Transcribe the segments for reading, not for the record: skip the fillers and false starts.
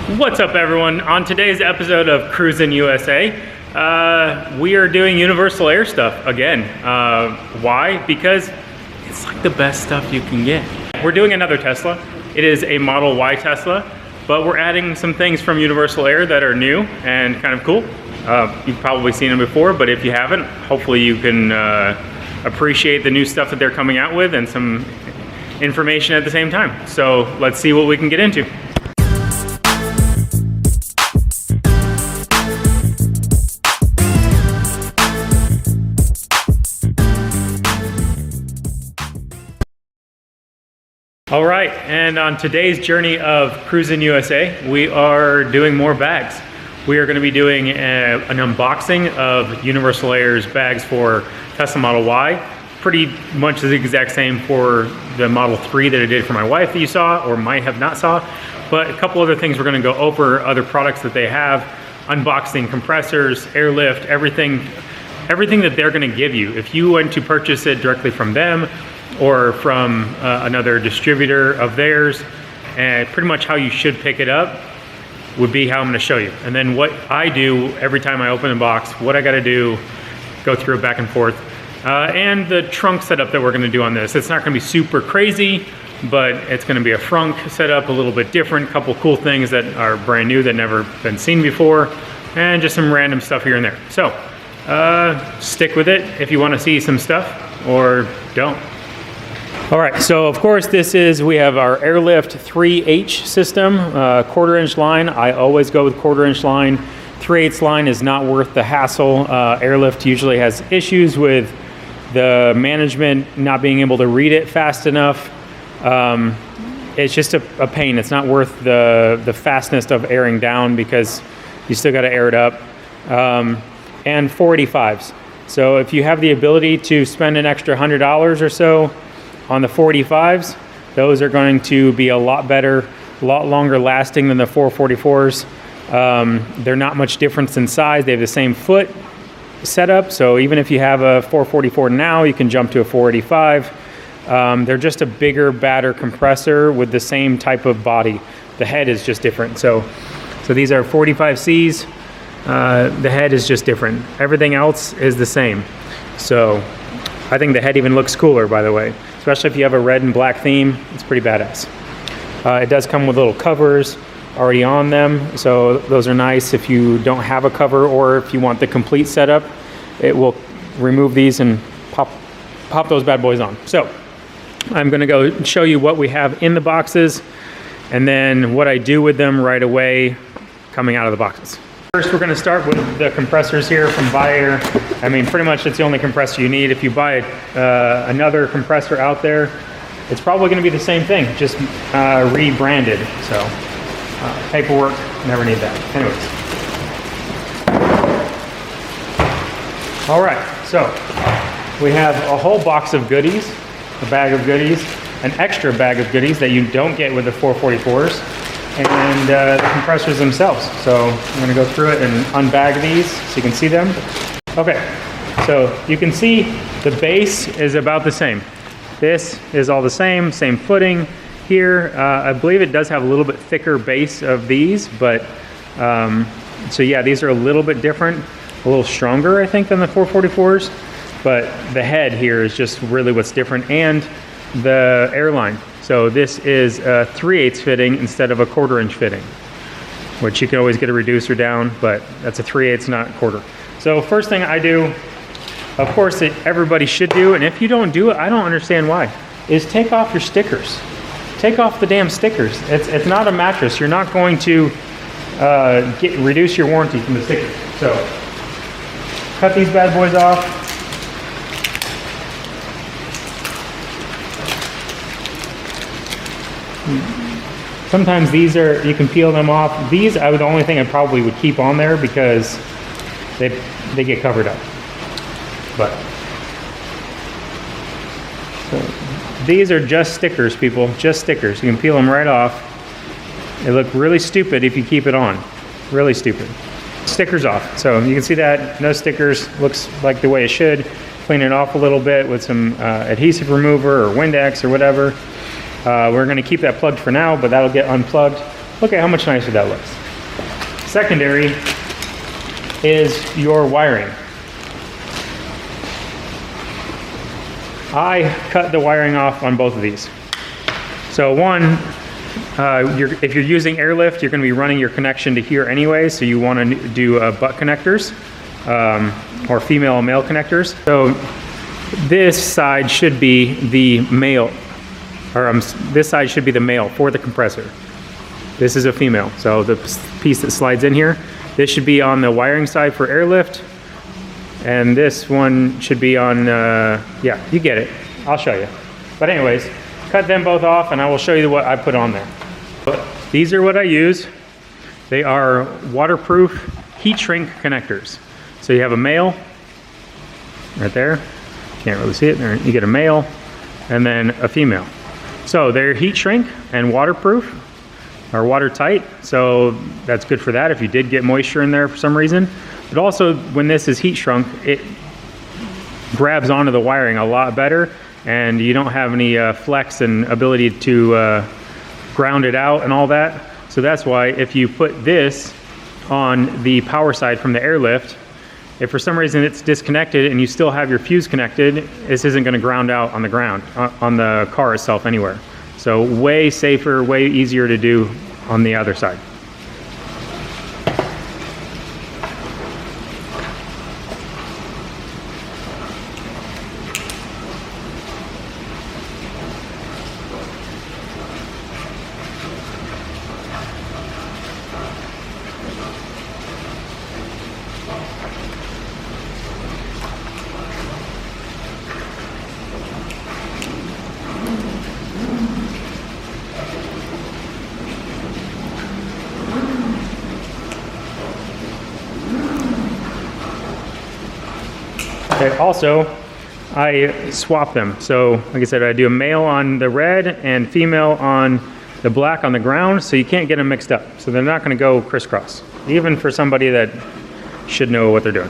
What's up, everyone? On today's episode of Cruisin' USA, we are doing Universal Air stuff again. Why? Because it's like the best stuff you can get. We're doing another Tesla. It is a Model Y Tesla, but we're adding some things from Universal Air that are new and kind of cool. You've probably seen them before, but if you haven't, hopefully you can appreciate the new stuff that they're coming out with and some information at the same time. So let's see what we can get into. All right, and on today's journey of Cruisin' USA, we are doing more bags. We are going to be doing an unboxing of Universal Air's bags for Tesla Model Y. Pretty much the exact same for the Model 3 that I did for my wife that you saw or might have not saw. But a couple other things we're going to go over, other products that they have, unboxing compressors, airlift, everything that they're going to give you. If you went to purchase it directly from them, or from another distributor of theirs, and pretty much how you should pick it up would be how I'm going to show you. And then what I do every time I open a box, what I got to do, go through it back and forth, and the trunk setup that we're going to do on this. It's not going to be super crazy, but it's going to be a frunk setup, a little bit different, couple cool things that are brand new that never been seen before, and just some random stuff here and there. So stick with it if you want to see some stuff, or don't. All right, so of course we have our Airlift 3H system, 1/4 inch line. I always go with 1/4 inch line. 3/8 line is not worth the hassle. Airlift usually has issues with the management not being able to read it fast enough. It's just a pain. It's not worth the fastness of airing down because you still got to air it up. And 485s. So if you have the ability to spend an extra $100 or so on the 485s, those are going to be a lot better, a lot longer lasting than the 444s. They're not much difference in size. They have the same foot setup, so even if you have a 444 now, you can jump to a 485. They're just a bigger, badder compressor with the same type of body. The head is just different. So these are 45Cs. The head is just different. Everything else is the same. So I think the head even looks cooler, by the way. Especially if you have a red and black theme, it's pretty badass. It does come with little covers already on them, so those are nice if you don't have a cover or if you want the complete setup. It will remove these and pop those bad boys on. So I'm gonna go show you what we have in the boxes and then what I do with them right away coming out of the boxes. First, we're going to start with the compressors here from Bayer. I mean, pretty much it's the only compressor you need. If you buy another compressor out there, it's probably going to be the same thing, just rebranded. So paperwork, never need that. Anyways. All right, so we have a whole box of goodies, a bag of goodies, an extra bag of goodies that you don't get with the 444s. And the compressors themselves. So I'm going to go through it and unbag these so you can see them. Okay, so you can see the base is about the same. This is all the same footing here. I believe it does have a little bit thicker base of these, but so yeah, these are a little bit different, a little stronger, I think, than the 444s. But the head here is just really what's different, and the airline. So this is a 3/8 fitting instead of a 1/4 inch fitting, which you can always get a reducer down, but that's a 3/8, not 1/4. So first thing I do, of course, that everybody should do, and if you don't do it, I don't understand why, is take off your stickers. Take off the damn stickers. It's not a mattress. You're not going to reduce your warranty from the stickers. So cut these bad boys off. Sometimes these you can peel them off. These are the only thing I probably would keep on there because they get covered up. But so these are just stickers, people, just stickers. You can peel them right off. They look really stupid if you keep it on. Really stupid. Stickers off. So you can see that, no stickers, looks like the way it should. Clean it off a little bit with some adhesive remover or Windex or whatever. We're going to keep that plugged for now, but that'll get unplugged Look at how much nicer that looks. Secondary is your wiring. I cut the wiring off on both of these. So one, if you're using airlift, you're going to be running your connection to here anyway, so you want to do butt connectors or female and male connectors. So this side should be the male, or this side should be the male for the compressor. This is a female, so the piece that slides in here, this should be on the wiring side for airlift, and this one should be on, yeah, you get it. I'll show you. But anyways, cut them both off and I will show you what I put on there. These are what I use. They are waterproof heat shrink connectors. So you have a male right there. Can't really see it there. You get a male and then a female. So they're heat shrink and waterproof or watertight. So that's good for that if you did get moisture in there for some reason. But also when this is heat shrunk, it grabs onto the wiring a lot better and you don't have any flex and ability to ground it out and all that. So that's why if you put this on the power side from the airlift, if for some reason it's disconnected and you still have your fuse connected, this isn't going to ground out on the ground, on the car itself anywhere. So way safer, way easier to do on the other side. Okay, also, I swap them. So, like I said, I do a male on the red and female on the black on the ground, so you can't get them mixed up. So they're not gonna go crisscross, even for somebody that should know what they're doing.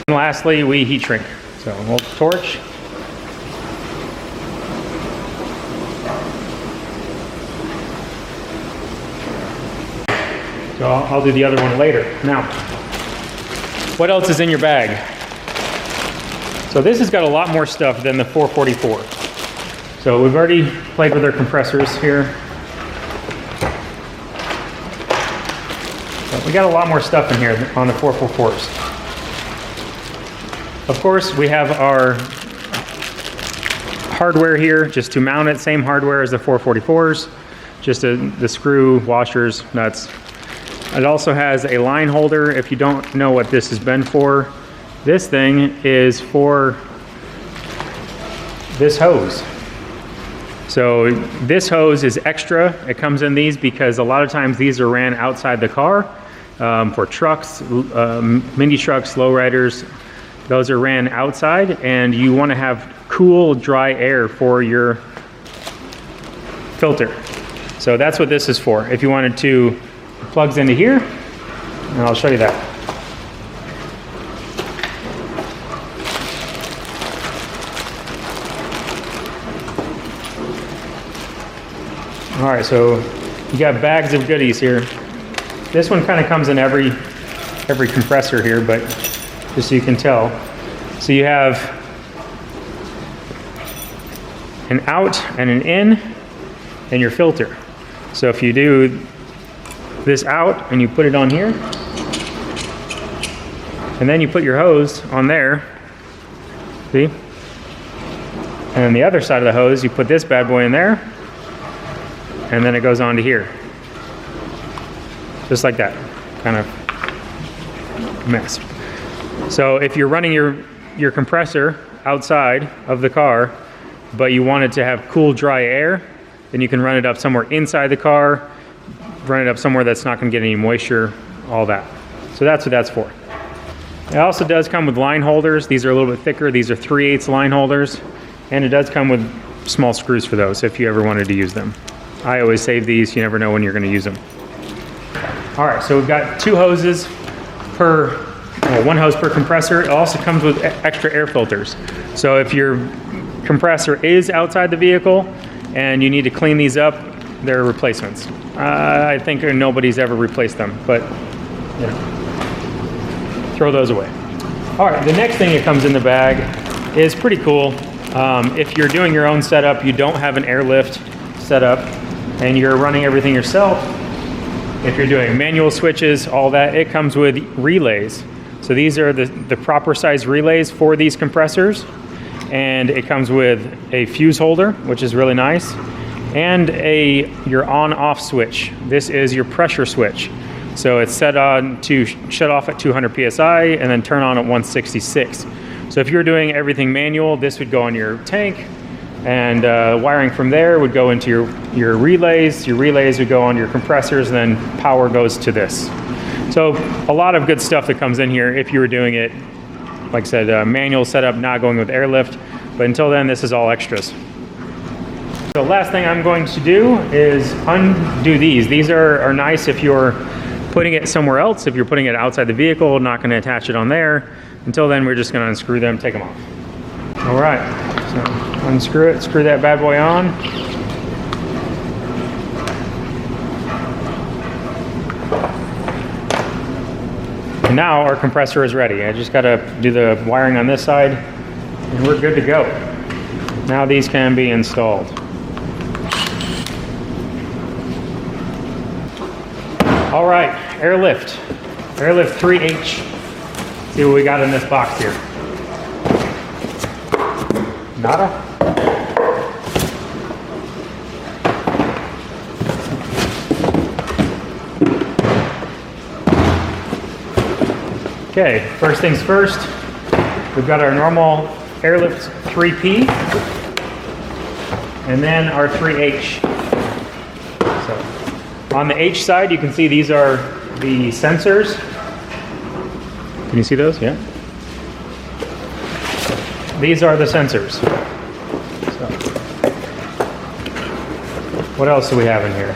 And lastly, we heat shrink. So we'll torch. So I'll do the other one later. Now, what else is in your bag? So this has got a lot more stuff than the 444. So we've already played with our compressors here. But we got a lot more stuff in here on the 444s. Of course, we have our hardware here just to mount it, same hardware as the 444s, just the screw, washers, nuts. It also has a line holder. If you don't know what this has been for, this thing is for this hose. So this hose is extra. It comes in these because a lot of times these are ran outside the car for trucks, mini trucks, lowriders. Those are ran outside and you want to have cool, dry air for your filter. So that's what this is for. If you wanted to, it plugs into here, and I'll show you that. All right, so you got bags of goodies here. This one kind of comes in every compressor here, but just so you can tell. So you have an out and an in and your filter. So if you do this out and you put it on here, and then you put your hose on there, see? And then the other side of the hose, you put this bad boy in there, and then it goes on to here. Just like that, kind of mess. So if you're running your compressor outside of the car, but you want it to have cool, dry air, then you can run it up somewhere inside the car, run it up somewhere that's not gonna get any moisture, all that. So that's what that's for. It also does come with line holders. These are a little bit thicker. These are 3/8 line holders, and it does come with small screws for those if you ever wanted to use them. I always save these, you never know when you're gonna use them. All right, so we've got two hoses per, one hose per compressor. It also comes with extra air filters. So if your compressor is outside the vehicle and you need to clean these up they're replacements. I think nobody's ever replaced them, but you know, throw those away. All right, the next thing that comes in the bag is pretty cool. If you're doing your own setup, you don't have an airlift setup, and you're running everything yourself, if you're doing manual switches, all that, it comes with relays. So these are the proper size relays for these compressors, and it comes with a fuse holder, which is really nice, and your on-off switch. This is your pressure switch. So it's set on to shut off at 200 PSI and then turn on at 166. So if you're doing everything manual, this would go on your tank, and wiring from there would go into your relays. Your relays would go on your compressors, and then power goes to this. So a lot of good stuff that comes in here if you were doing it, like I said, manual setup, not going with airlift. But until then, this is all extras. So last thing I'm going to do is undo these. These are nice if you're putting it somewhere else. If you're putting it outside the vehicle, not going to attach it on there. Until then, we're just going to unscrew them, take them off. All right, so unscrew it, screw that bad boy on. And now our compressor is ready. I just got to do the wiring on this side, and we're good to go. Now these can be installed. All right, airlift 3H. See what we got in this box here. Nada? Okay, first things first, we've got our normal airlift 3P, and then our 3H. So, on the H side, you can see these are the sensors. Can you see those? Yeah. These are the sensors. So, what else do we have in here?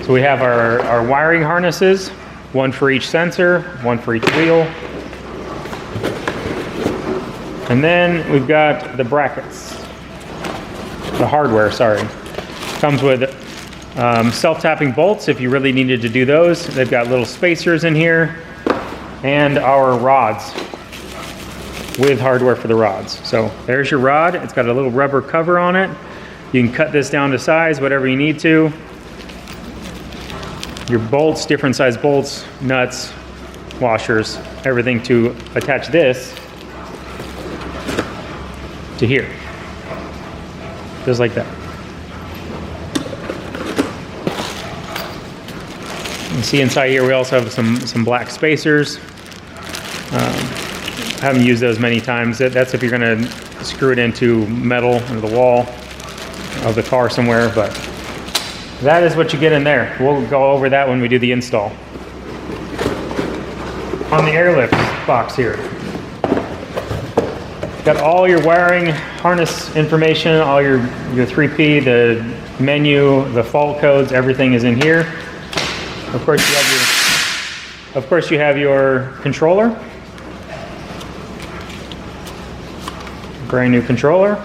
So we have our wiring harnesses, one for each sensor, one for each wheel. And then we've got the brackets, the hardware, sorry. Comes with self-tapping bolts if you really needed to do those. They've got little spacers in here, and our rods with hardware for the rods. So there's your rod. It's got a little rubber cover on it. You can cut this down to size, whatever you need to. Your bolts, different size bolts, nuts, washers, everything to attach this to here. Just like that. You can see inside here we also have some black spacers. I haven't used those many times. That's if you're going to screw it into metal into the wall of the car somewhere, but that is what you get in there. We'll go over that when we do the install. On the airlift box here, got all your wiring harness information, all your 3P, the menu, the fault codes, everything is in here. Of course you have your controller. Brand new controller.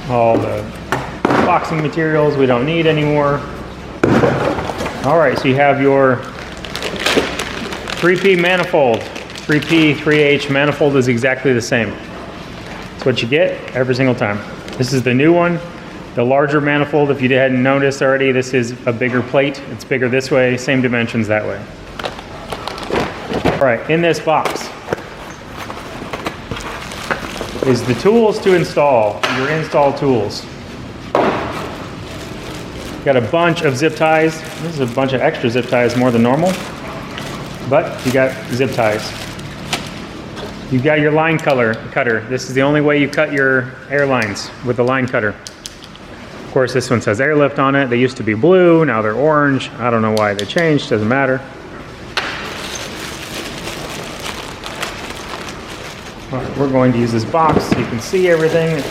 All the boxing materials we don't need anymore. All right, so you have your 3P manifold. 3P, 3H manifold is exactly the same. It's what you get every single time. This is the new one. The larger manifold, if you hadn't noticed already, this is a bigger plate. It's bigger this way, same dimensions that way. All right, in this box is the tools to install, your install tools. Got a bunch of zip ties. This is a bunch of extra zip ties, more than normal, but you got zip ties. You've got your line cutter. This is the only way you cut your airlines, with the line cutter. Of course, this one says airlift on it. They used to be blue, now they're orange. I don't know why they changed, doesn't matter. All right, we're going to use this box so you can see everything.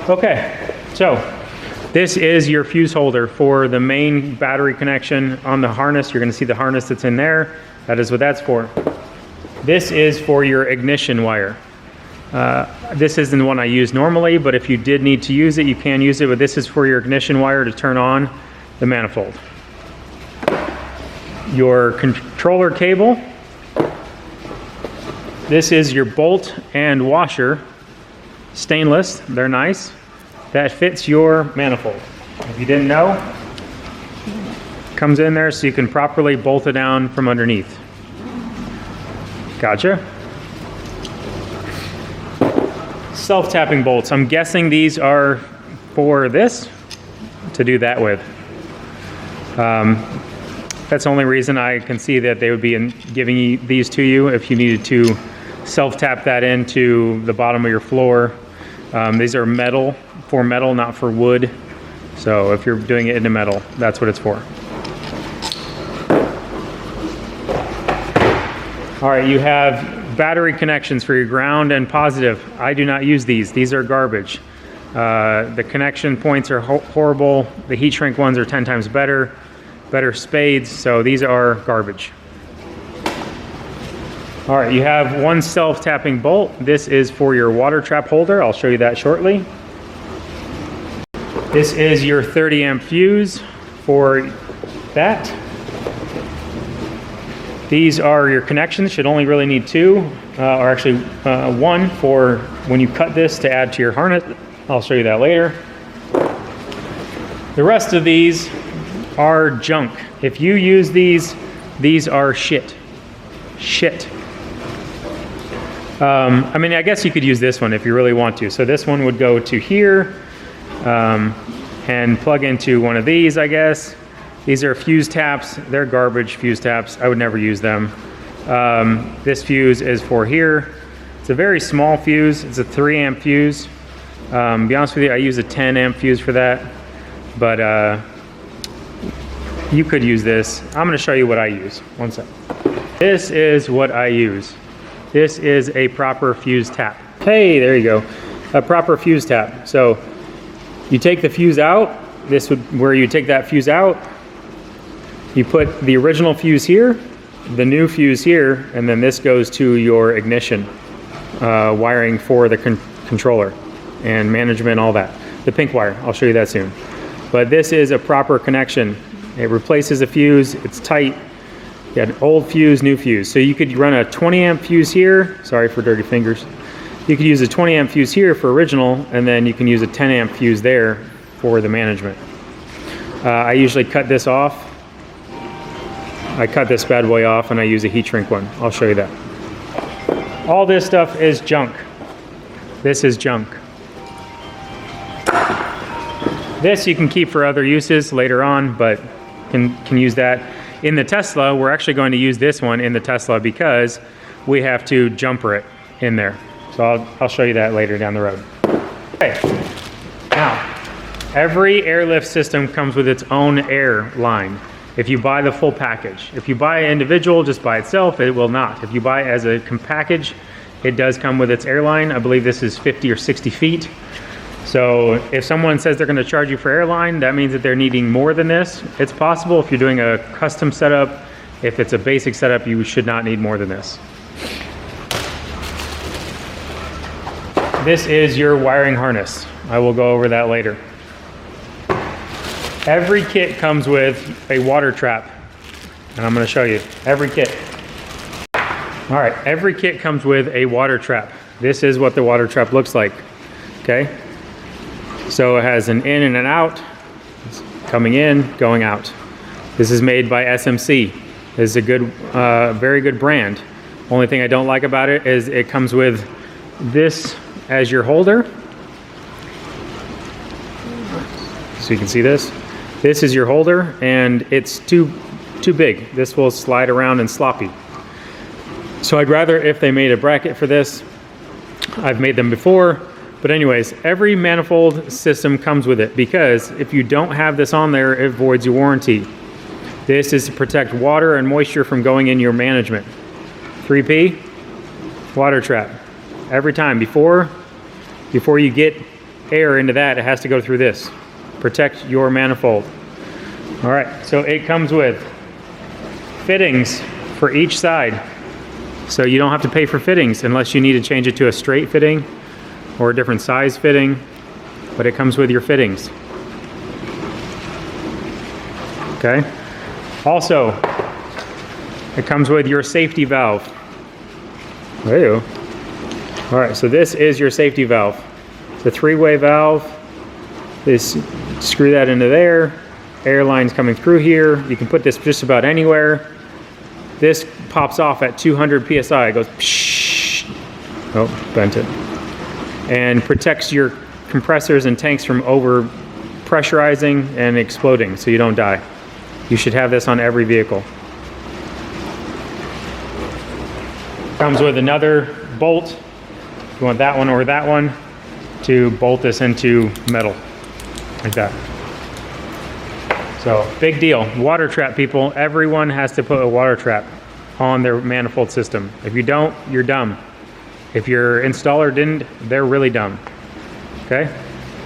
Okay, so this is your fuse holder for the main battery connection on the harness. You're going to see the harness that's in there. That is what that's for. This is for your ignition wire. This isn't the one I use normally, but if you did need to use it, you can use it, but this is for your ignition wire to turn on the manifold. Your controller cable. This is your bolt and washer. Stainless, they're nice. That fits your manifold. If you didn't know, comes in there so you can properly bolt it down from underneath. Gotcha. Self-tapping bolts. I'm guessing these are for this, to do that with. That's the only reason I can see that they would be giving these to you if you needed to self-tap that into the bottom of your floor. These are metal, for metal, not for wood. So if you're doing it into metal, that's what it's for. All right, you have battery connections for your ground and positive. I do not use these. These are garbage. The connection points are horrible. The heat shrink ones are 10 times better spades, so these are garbage. All right, you have one self-tapping bolt. This is for your water trap holder. I'll show you that shortly. This is your 30 amp fuse for that. These are your connections. Should only really need two, or actually one for when you cut this to add to your harness. I'll show you that later. The rest of these are junk. If you use these are shit. Shit. I mean, I guess you could use this one if you really want to. So this one would go to here and plug into one of these, I guess. These are fuse taps. They're garbage fuse taps. I would never use them. This fuse is for here. It's a very small fuse. It's a 3 amp fuse. To be honest with you, I use a 10 amp fuse for that. But you could use this. I'm going to show you what I use. One sec. This is what I use. This is a proper fuse tap. Hey, there you go. A proper fuse tap. So you take the fuse out. This would where you take that fuse out. You put the original fuse here, the new fuse here, and then this goes to your ignition wiring for the controller and management, all that. The pink wire, I'll show you that soon. But this is a proper connection. It replaces a fuse, it's tight. You got old fuse, new fuse. So you could run a 20 amp fuse here. Sorry for dirty fingers. You could use a 20 amp fuse here for original, and then you can use a 10 amp fuse there for the management. I usually cut this off. I cut this bad boy off and I use a heat shrink one. I'll show you that. All this stuff is junk. This is junk. This you can keep for other uses later on, but can use that. In the Tesla, we're actually going to use this one in the Tesla because we have to jumper it in there. So I'll show you that later down the road. Okay, now, every airlift system comes with its own air line. If you buy the full package. If you buy individual just by itself, it will not. If you buy it as a package, it does come with its airline. I believe this is 50 or 60 feet. So if someone says they're going to charge you for airline, that means that they're needing more than this. It's possible if you're doing a custom setup. If it's a basic setup, you should not need more than this. This is your wiring harness. I will go over that later. Every kit comes with a water trap, and I'm going to show you every kit. All right, every kit comes with a water trap. This is what the water trap looks like, okay? So it has an in and an out, it's coming in, going out. This is made by SMC. This is a good, very good brand. Only thing I don't like about it is it comes with this as your holder. So you can see this. This is your holder, and it's too big. This will slide around and sloppy. So I'd rather if they made a bracket for this. I've made them before, but anyways, every manifold system comes with it because if you don't have this on there, it voids your warranty. This is to protect water and moisture from going in your management. 3P, water trap. Every time, before you get air into that, it has to go through this. Protect your manifold. All right, so it comes with fittings for each side. So you don't have to pay for fittings unless you need to change it to a straight fitting or a different size fitting, but it comes with your fittings. Okay. Also, it comes with your safety valve. There you go. All right, so this is your safety valve. It's a 3-way valve. Screw that into there. Air lines coming through here. You can put this just about anywhere. This pops off at 200 PSI. It goes pshh. Oh, bent it. And protects your compressors and tanks from over pressurizing and exploding so you don't die. You should have this on every vehicle. Comes with another bolt. If you want that one or that one, to bolt this into metal like that. So big deal. Water trap, people. Everyone has to put a water trap on their manifold system. If you don't, you're dumb. If your installer didn't, they're really dumb. Okay?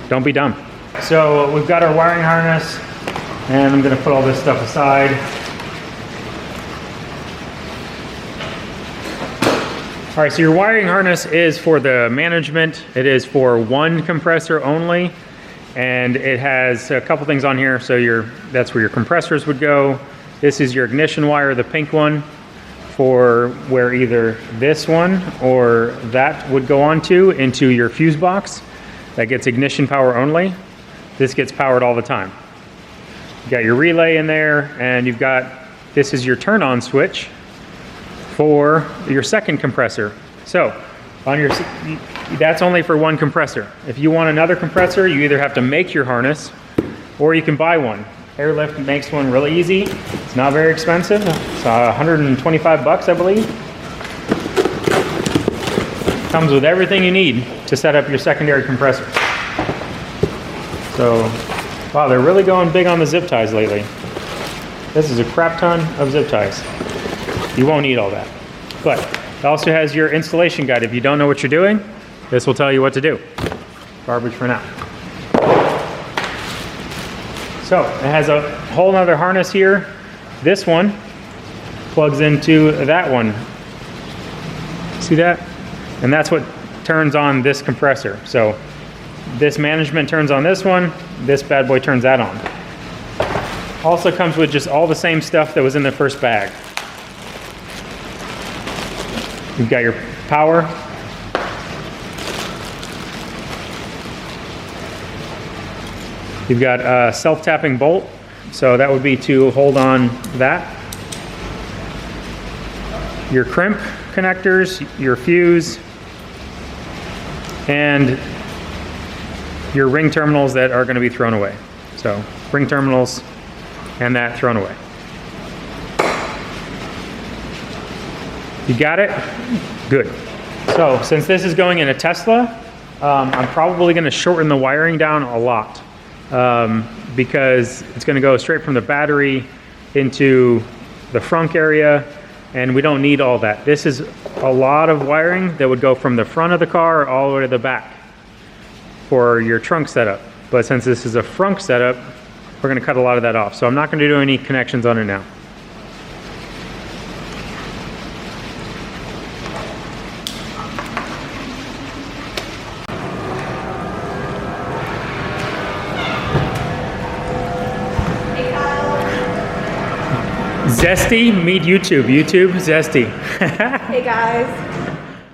Don't be dumb. So we've got our wiring harness, and I'm gonna put all this stuff aside. All right, so your wiring harness is for the management. It is for one compressor only, and it has a couple things on here. So that's where your compressors would go. This is your ignition wire, the pink one, for where either this one or that would go onto into your fuse box. That gets ignition power only. This gets powered all the time. You got your relay in there, and this is your turn on switch for your second compressor. So that's only for one compressor. If you want another compressor, you either have to make your harness or you can buy one. Airlift makes one really easy. It's not very expensive. It's 125 bucks, I believe. Comes with everything you need to set up your secondary compressor. So, wow, they're really going big on the zip ties lately. This is a crap ton of zip ties. You won't need all that. But it also has your installation guide. If you don't know what you're doing, this will tell you what to do. Garbage for now. So it has a whole nother harness here. This one plugs into that one. See that? And that's what turns on this compressor. So this management turns on this one. This bad boy turns that on. Also comes with just all the same stuff that was in the first bag. You've got your power. You've got a self-tapping bolt, so that would be to hold on that. Your crimp connectors, your fuse, and your ring terminals that are going to be thrown away. So ring terminals and that thrown away. You got it? Good. So since this is going in a Tesla, I'm probably going to shorten the wiring down a lot because it's going to go straight from the battery into the frunk area, and we don't need all that. This is a lot of wiring that would go from the front of the car all the way to the back for your trunk setup. But since this is a frunk setup, we're going to cut a lot of that off. So I'm not going to do any connections on it now. Zesty, meet YouTube. YouTube, Zesty. Hey guys.